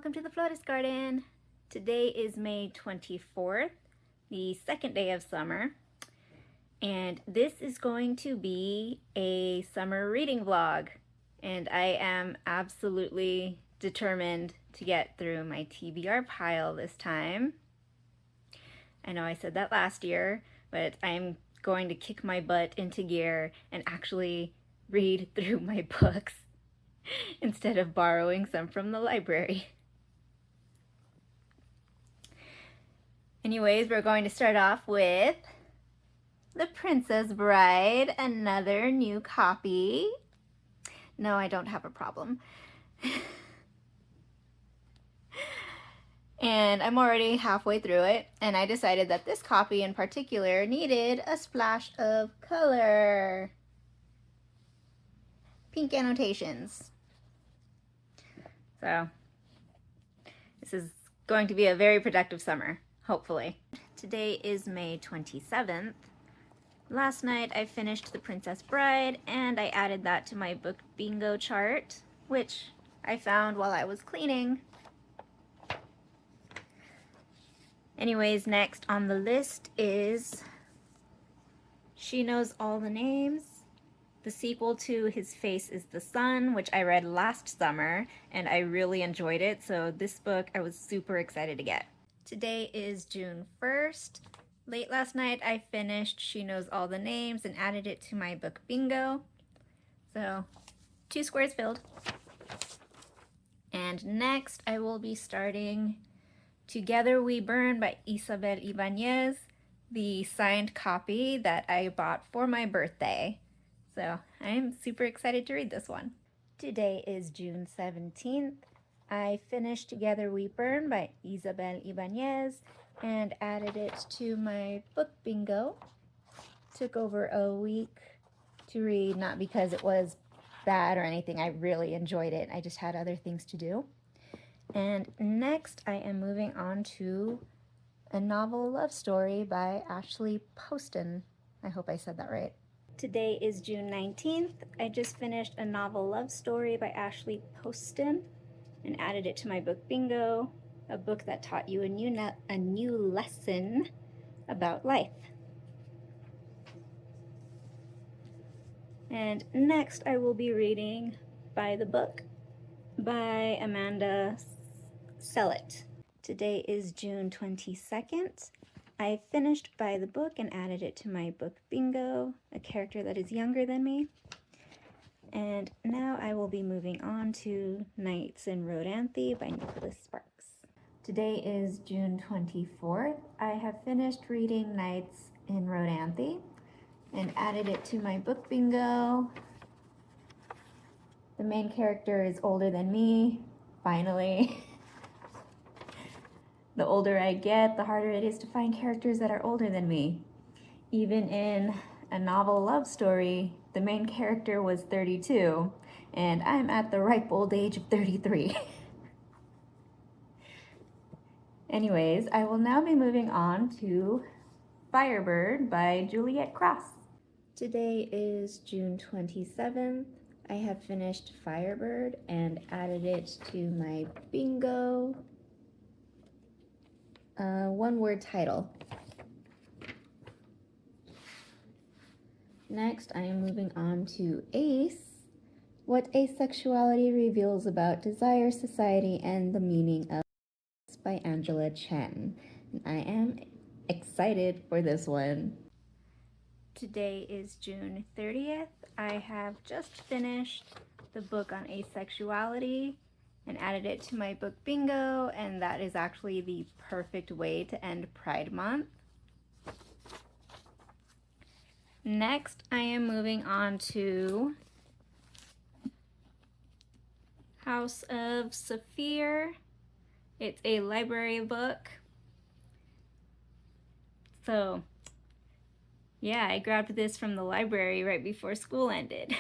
welcome to the Florist Garden. Today is May 24th, the second day of summer, and this is going to be a summer reading vlog. And I am absolutely determined to get through my TBR pile this time. I know I said that last year, but I'm going to kick my butt into gear and actually read through my books instead of borrowing some from the library. Anyways, we're going to start off with The Princess Bride, another new copy. No, I don't have a problem. And I'm already halfway through it, and I decided that this copy in particular needed a splash of color. Pink annotations. So, this is going to be a very productive summer, hopefully. Today is May 27th. Last night I finished The Princess Bride, and I added that to my book bingo chart, which I found while I was cleaning. Anyways, next on the list is She Knows All the Names, the sequel to His Face is the Sun, which I read last summer, and I really enjoyed it, so this book I was super excited to get. Today is June 1st. Late last night I finished She Knows All the Names and added it to my book bingo. So, 2 squares filled. And next I will be starting Together We Burn by Isabel Ibanez, the signed copy that I bought for my birthday. So I'm super excited to read this one. Today is June 17th. I finished Together We Burn by Isabel Ibanez and added it to my book bingo. Took over a week to read, not because it was bad or anything. I really enjoyed it. I just had other things to do. And next I am moving on to A Novel Love Story by Ashley Poston. I hope I said that right. Today is June 19th. I just finished A Novel Love Story by Ashley Poston and added it to my book bingo, a book that taught you a new lesson about life. And next I will be reading By the Book by Amanda Sellett. Today is June 22nd. I finished By the Book and added it to my book bingo, a character that is younger than me. And now I will be moving on to Nights in Rodanthe by Nicholas Sparks. Today is June 24th. I have finished reading Nights in Rodanthe and added it to my book bingo. The main character is older than me, finally. The older I get, the harder it is to find characters that are older than me. Even in A Novel Love Story, the main character was 32, and I'm at the ripe old age of 33. Anyways, I will now be moving on to Firebird by Juliet Cross. Today is June 27th. I have finished Firebird and added it to my bingo. One-word title. Next, I am moving on to Ace, What Asexuality Reveals About Desire, Society, and the Meaning of by Angela Chen. And I am excited for this one. Today is June 30th. I have just finished the book on asexuality and added it to my book bingo, and that is actually the perfect way to end Pride Month. Next, I am moving on to House of Saphir. It's a library book. So, yeah, I grabbed this from the library right before school ended.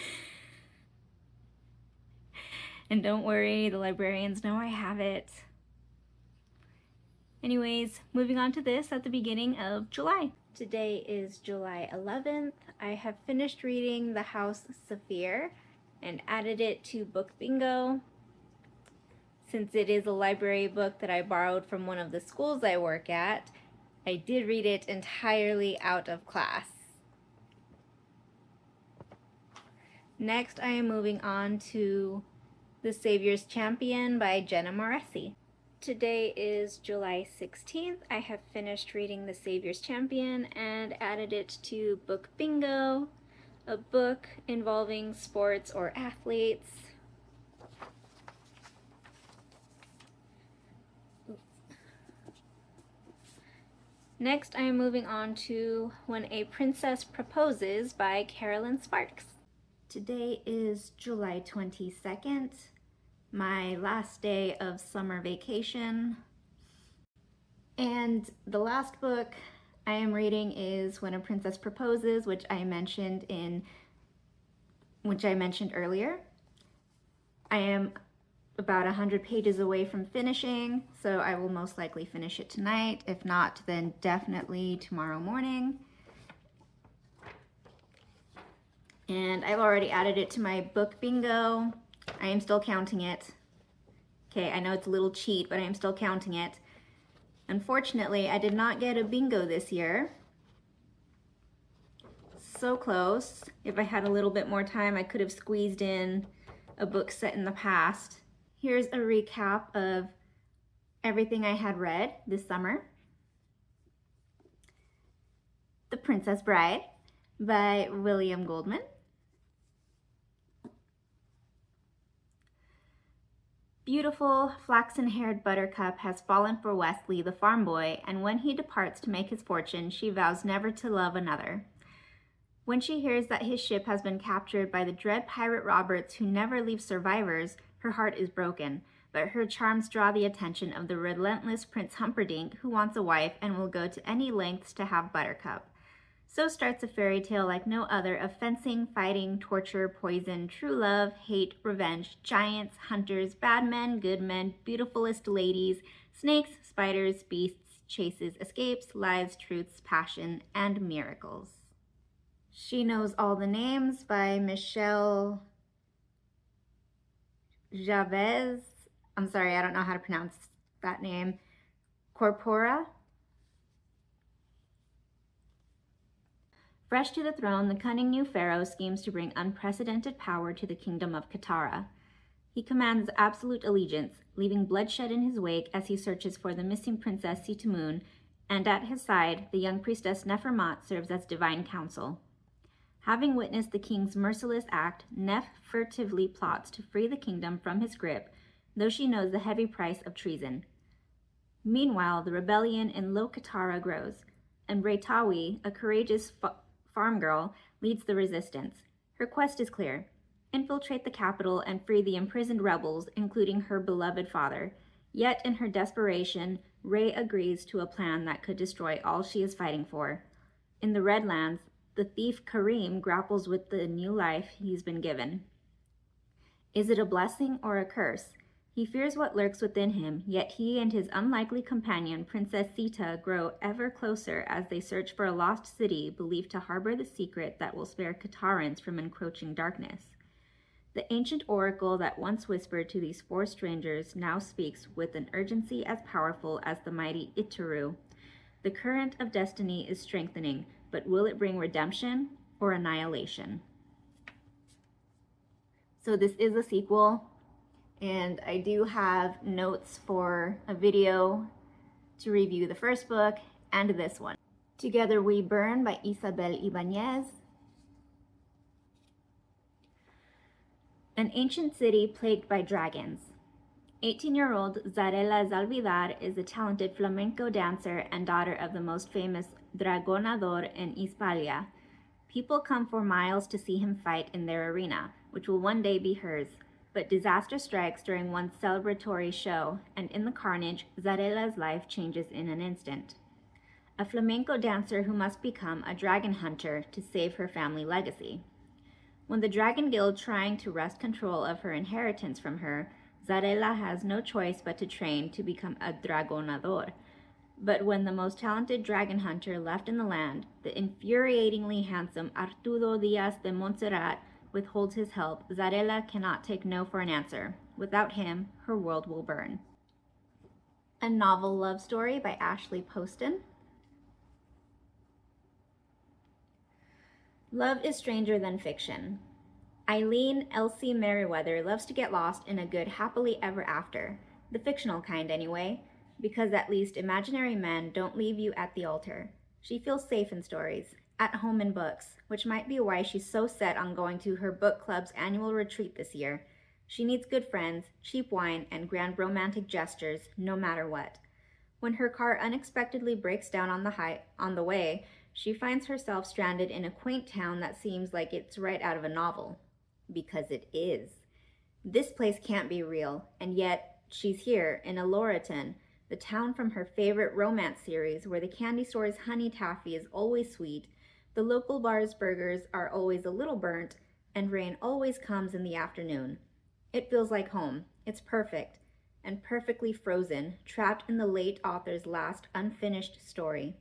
And don't worry, the librarians know I have it. Anyways, moving on to this at the beginning of July. Today is July 11th. I have finished reading The House Saphir and added it to book bingo. Since it is a library book that I borrowed from one of the schools I work at, I did read it entirely out of class. Next, I am moving on to The Savior's Champion by Jenna Moreci. Today is July 16th. I have finished reading The Savior's Champion and added it to Book Bingo, a book involving sports or athletes. Next, I am moving on to When a Princess Proposes by Carolyn Sparks. Today is July 22nd, my last day of summer vacation. And the last book I am reading is When a Princess Proposes, which I mentioned earlier. I am about 100 pages away from finishing, so I will most likely finish it tonight. If not, then definitely tomorrow morning. And I've already added it to my book bingo. I am still counting it. Okay, I know it's a little cheat, but I am still counting it. Unfortunately, I did not get a bingo this year. So close. If I had a little bit more time, I could have squeezed in a book set in the past. Here's a recap of everything I had read this summer. The Princess Bride by William Goldman. Beautiful, flaxen-haired Buttercup has fallen for Wesley, the farm boy, and when he departs to make his fortune, she vows never to love another. When she hears that his ship has been captured by the dread pirate Roberts who never leave survivors, her heart is broken, but her charms draw the attention of the relentless Prince Humperdinck, who wants a wife and will go to any lengths to have Buttercup. So starts a fairy tale like no other of fencing, fighting, torture, poison, true love, hate, revenge, giants, hunters, bad men, good men, beautifulest ladies, snakes, spiders, beasts, chases, escapes, lies, truths, passion, and miracles. She Knows All the Names by Michelle Chavez. I'm sorry, I don't know how to pronounce that name. Corpora. Fresh to the throne, the cunning new pharaoh schemes to bring unprecedented power to the kingdom of Katara. He commands absolute allegiance, leaving bloodshed in his wake as he searches for the missing princess Sitamun, and at his side, the young priestess Nefermat serves as divine counsel. Having witnessed the king's merciless act, Nef furtively plots to free the kingdom from his grip, though she knows the heavy price of treason. Meanwhile, the rebellion in Lo Katara grows, and Braytawi, a courageous farm girl, leads the resistance. Her quest is clear: infiltrate the capital and free the imprisoned rebels, including her beloved father. Yet in her desperation, Rey agrees to a plan that could destroy all she is fighting for. In the Redlands, the thief Karim grapples with the new life he's been given. Is it a blessing or a curse? He fears what lurks within him, yet he and his unlikely companion, Princess Sita, grow ever closer as they search for a lost city believed to harbor the secret that will spare Katarans from encroaching darkness. The ancient oracle that once whispered to these four strangers now speaks with an urgency as powerful as the mighty Itaru. The current of destiny is strengthening, but will it bring redemption or annihilation? So this is a sequel, and I do have notes for a video to review the first book and this one. Together We Burn by Isabel Ibanez. An ancient city plagued by dragons. 18-year-old Zarela Zalvidar is a talented flamenco dancer and daughter of the most famous Dragonador in Hispalia. People come for miles to see him fight in their arena, which will one day be hers. But disaster strikes during one celebratory show, and in the carnage, Zarela's life changes in an instant. A flamenco dancer who must become a dragon hunter to save her family legacy. When the Dragon Guild trying to wrest control of her inheritance from her, Zarela has no choice but to train to become a Dragonador. But when the most talented dragon hunter left in the land, the infuriatingly handsome Arturo Diaz de Montserrat, withholds his help, Zarela cannot take no for an answer. Without him, her world will burn. A Novel Love Story by Ashley Poston. Love is stranger than fiction. Eileen Elsie Merriweather loves to get lost in a good happily ever after, the fictional kind anyway, because at least imaginary men don't leave you at the altar. She feels safe in stories, at home in books, which might be why she's so set on going to her book club's annual retreat this year. She needs good friends, cheap wine, and grand romantic gestures, no matter what. When her car unexpectedly breaks down on the way, she finds herself stranded in a quaint town that seems like it's right out of a novel. Because it is. This place can't be real, and yet she's here in Aloriton, the town from her favorite romance series where the candy store's honey taffy is always sweet, the local bar's burgers are always a little burnt, and rain always comes in the afternoon. It feels like home. It's perfect, and perfectly frozen, trapped in the late author's last unfinished story.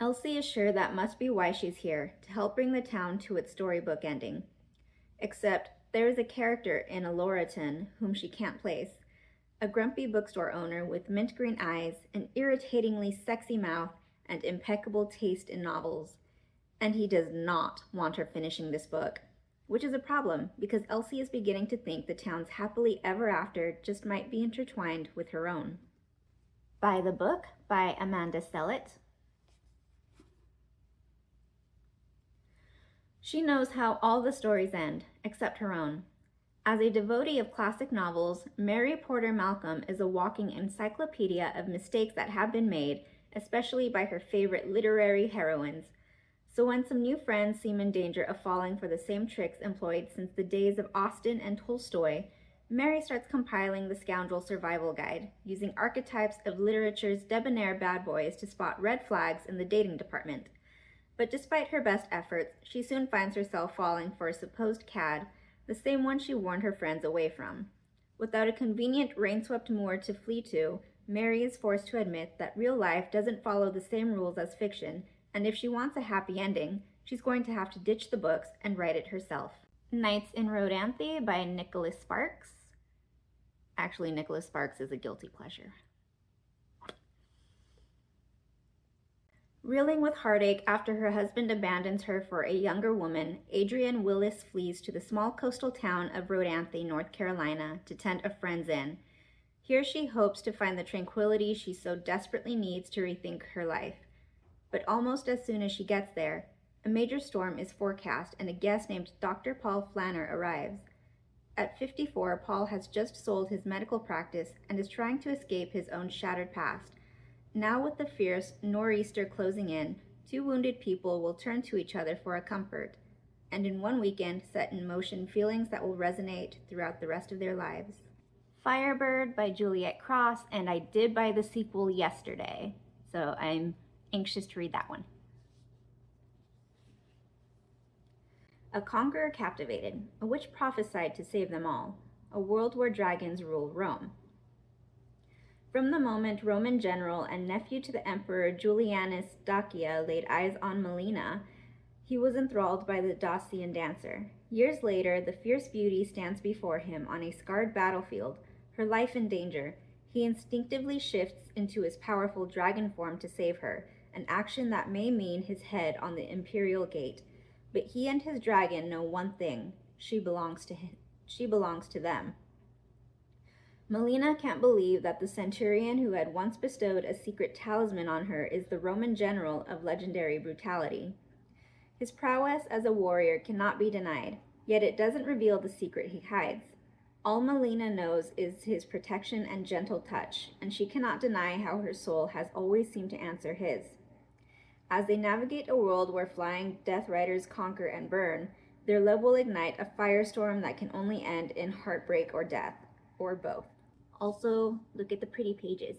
Elsie is sure that must be why she's here, to help bring the town to its storybook ending. Except there is a character in Aloriton whom she can't place. A grumpy bookstore owner with mint green eyes, an irritatingly sexy mouth, and impeccable taste in novels. And he does not want her finishing this book. Which is a problem, because Elsie is beginning to think the town's happily ever after just might be intertwined with her own. By the Book by Amanda Sellett. She knows how all the stories end, except her own. As a devotee of classic novels, Mary Porter Malcolm is a walking encyclopedia of mistakes that have been made, especially by her favorite literary heroines. So when some new friends seem in danger of falling for the same tricks employed since the days of Austen and Tolstoy, Mary starts compiling the Scoundrel Survival Guide, using archetypes of literature's debonair bad boys to spot red flags in the dating department. But despite her best efforts, she soon finds herself falling for a supposed cad, the same one she warned her friends away from. Without a convenient rain-swept moor to flee to, Mary is forced to admit that real life doesn't follow the same rules as fiction, and if she wants a happy ending, she's going to have to ditch the books and write it herself. Nights in Rodanthe by Nicholas Sparks. Actually, Nicholas Sparks is a guilty pleasure. Reeling with heartache after her husband abandons her for a younger woman, Adrienne Willis flees to the small coastal town of Rodanthe, North Carolina, to tend a friend's inn. Here she hopes to find the tranquility she so desperately needs to rethink her life. But almost as soon as she gets there, a major storm is forecast and a guest named Dr. Paul Flanner arrives. At 54, Paul has just sold his medical practice and is trying to escape his own shattered past. Now with the fierce nor'easter closing in, two wounded people will turn to each other for a comfort, and in one weekend set in motion feelings that will resonate throughout the rest of their lives. Firebird by Juliet Cross, and I did buy the sequel yesterday, so I'm anxious to read that one. A Conqueror Captivated, a witch prophesied to save them all, a world where dragons rule Rome. From the moment Roman general and nephew to the emperor Julianus Dacia laid eyes on Melina, he was enthralled by the Dacian dancer. Years later, the fierce beauty stands before him on a scarred battlefield, her life in danger. He instinctively shifts into his powerful dragon form to save her, an action that may mean his head on the imperial gate. But he and his dragon know one thing: she belongs to them. Melina can't believe that the centurion who had once bestowed a secret talisman on her is the Roman general of legendary brutality. His prowess as a warrior cannot be denied, yet it doesn't reveal the secret he hides. All Melina knows is his protection and gentle touch, and she cannot deny how her soul has always seemed to answer his. As they navigate a world where flying Death Riders conquer and burn, their love will ignite a firestorm that can only end in heartbreak or death, or both. Also, look at the pretty pages.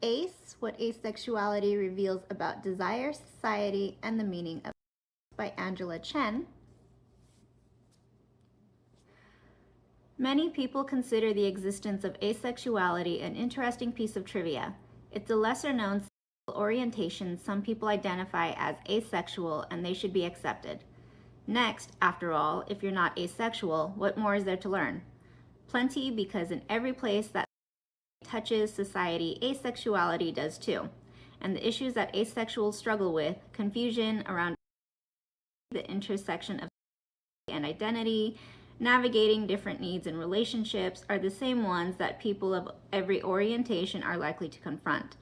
Ace, What Asexuality Reveals About Desire, Society, and the Meaning of by Angela Chen. Many people consider the existence of asexuality an interesting piece of trivia. It's a lesser known orientation, some people identify as asexual and they should be accepted. Next, after all, if you're not asexual, what more is there to learn? Plenty, because in every place that touches society, asexuality does too. And the issues that asexuals struggle with, confusion around the intersection of and identity, navigating different needs and relationships, are the same ones that people of every orientation are likely to confront.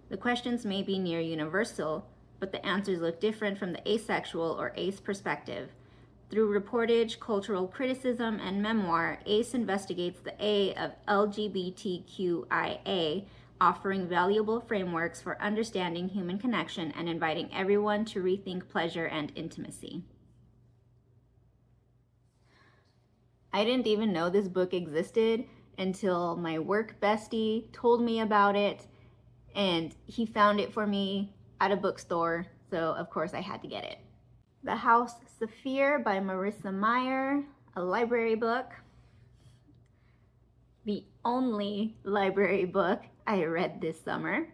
The questions may be near universal, but the answers look different from the asexual or ace perspective. Through reportage, cultural criticism, and memoir, ACE investigates the A of LGBTQIA, offering valuable frameworks for understanding human connection and inviting everyone to rethink pleasure and intimacy. I didn't even know this book existed until my work bestie told me about it, and he found it for me at a bookstore, so of course I had to get it. The House Saphir by Marissa Meyer, a library book. The only library book I read this summer.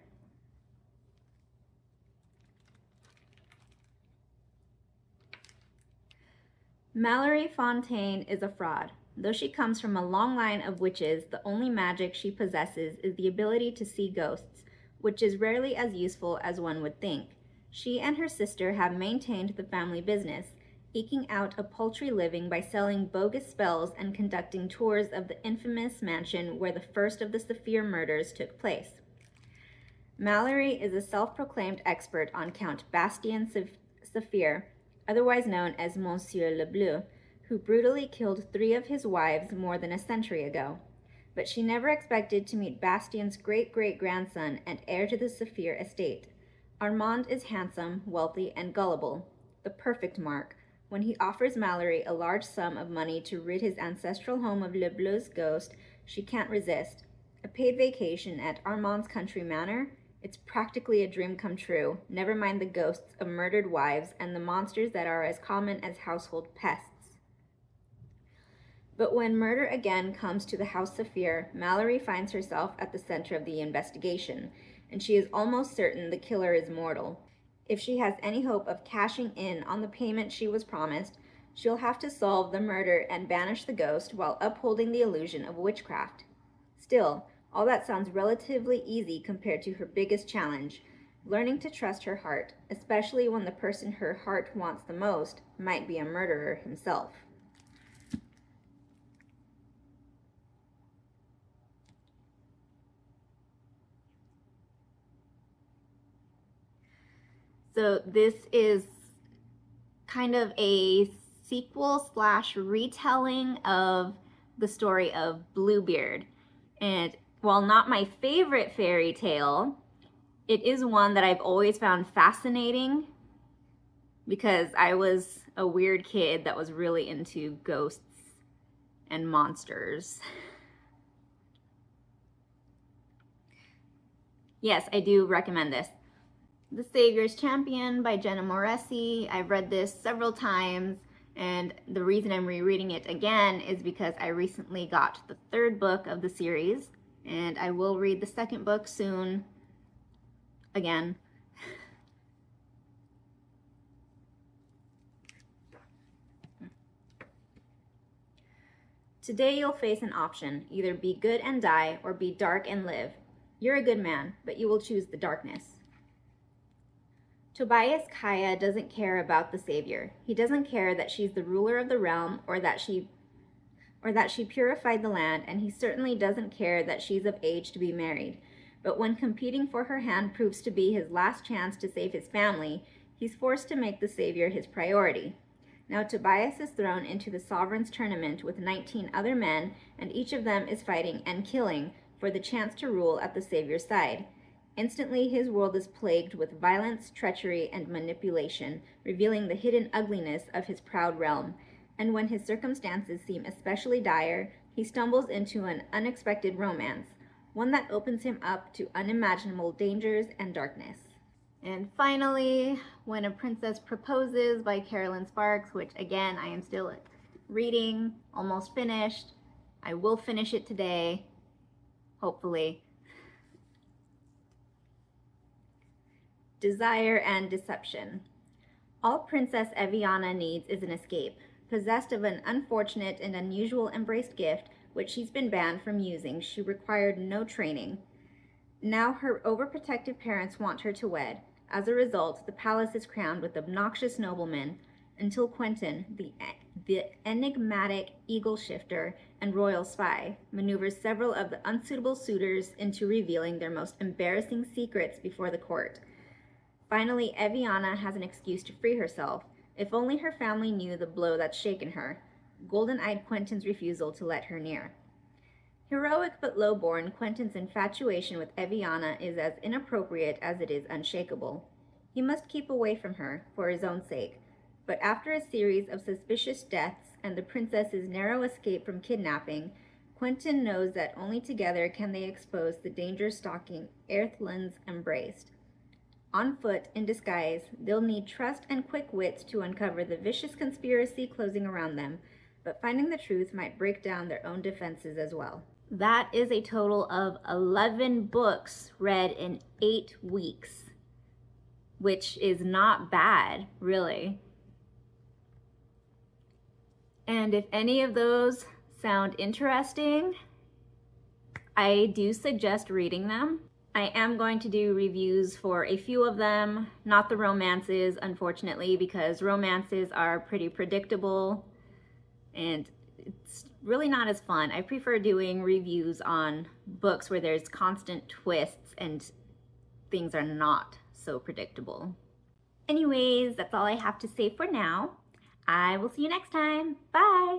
Mallory Fontaine is a fraud. Though she comes from a long line of witches, the only magic she possesses is the ability to see ghosts, which is rarely as useful as one would think. She and her sister have maintained the family business, eking out a paltry living by selling bogus spells and conducting tours of the infamous mansion where the first of the Saphir murders took place. Mallory is a self-proclaimed expert on Count Bastien Saphir, otherwise known as Monsieur Le Bleu, who brutally killed 3 of his wives more than a century ago. But she never expected to meet Bastien's great-great-grandson and heir to the Saphir estate. Armand is handsome, wealthy, and gullible, the perfect mark. When he offers Mallory a large sum of money to rid his ancestral home of Le Bleu's ghost, she can't resist. A paid vacation at Armand's country manor? It's practically a dream come true, never mind the ghosts of murdered wives and the monsters that are as common as household pests. But when murder again comes to the House Saphir, Mallory finds herself at the center of the investigation, and she is almost certain the killer is mortal. If she has any hope of cashing in on the payment she was promised, she'll have to solve the murder and banish the ghost while upholding the illusion of witchcraft. Still, all that sounds relatively easy compared to her biggest challenge, learning to trust her heart, especially when the person her heart wants the most might be a murderer himself. So this is kind of a sequel / retelling of the story of Bluebeard. And while not my favorite fairy tale, it is one that I've always found fascinating because I was a weird kid that was really into ghosts and monsters. Yes, I do recommend this. The Savior's Champion by Jenna Moreci. I've read this several times, and the reason I'm rereading it again is because I recently got the 3rd book of the series, and I will read the 2nd book soon again. Today you'll face an option, either be good and die or be dark and live. You're a good man, but you will choose the darkness. Tobias Kaya doesn't care about the Savior. He doesn't care that she's the ruler of the realm or that she purified the land, and he certainly doesn't care that she's of age to be married. But when competing for her hand proves to be his last chance to save his family, he's forced to make the Savior his priority. Now Tobias is thrown into the Sovereign's tournament with 19 other men, and each of them is fighting and killing for the chance to rule at the Savior's side. Instantly, his world is plagued with violence, treachery, and manipulation, revealing the hidden ugliness of his proud realm. And when his circumstances seem especially dire, he stumbles into an unexpected romance, one that opens him up to unimaginable dangers and darkness. And finally, When a Princess Proposes by Carolyn Sparks, which again, I am still reading, almost finished. I will finish it today, hopefully. Desire and Deception. All Princess Eviana needs is an escape, possessed of an unfortunate and unusual embraced gift which she's been banned from using. She required no training. Now her overprotective parents want her to wed. As a result, the palace is crammed with obnoxious noblemen until Quentin, the enigmatic eagle shifter and royal spy, maneuvers several of the unsuitable suitors into revealing their most embarrassing secrets before the court. Finally, Eviana has an excuse to free herself. If only her family knew the blow that's shaken her. Golden-eyed Quentin's refusal to let her near. Heroic but low-born, Quentin's infatuation with Eviana is as inappropriate as it is unshakable. He must keep away from her, for his own sake. But after a series of suspicious deaths and the princess's narrow escape from kidnapping, Quentin knows that only together can they expose the danger stalking Earthlands embraced. On foot, in disguise, they'll need trust and quick wits to uncover the vicious conspiracy closing around them, but finding the truth might break down their own defenses as well. That is a total of 11 books read in 8 weeks, which is not bad, really. And if any of those sound interesting, I do suggest reading them. I am going to do reviews for a few of them, not the romances, unfortunately, because romances are pretty predictable and it's really not as fun. I prefer doing reviews on books where there's constant twists and things are not so predictable. Anyways, that's all I have to say for now. I will see you next time. Bye!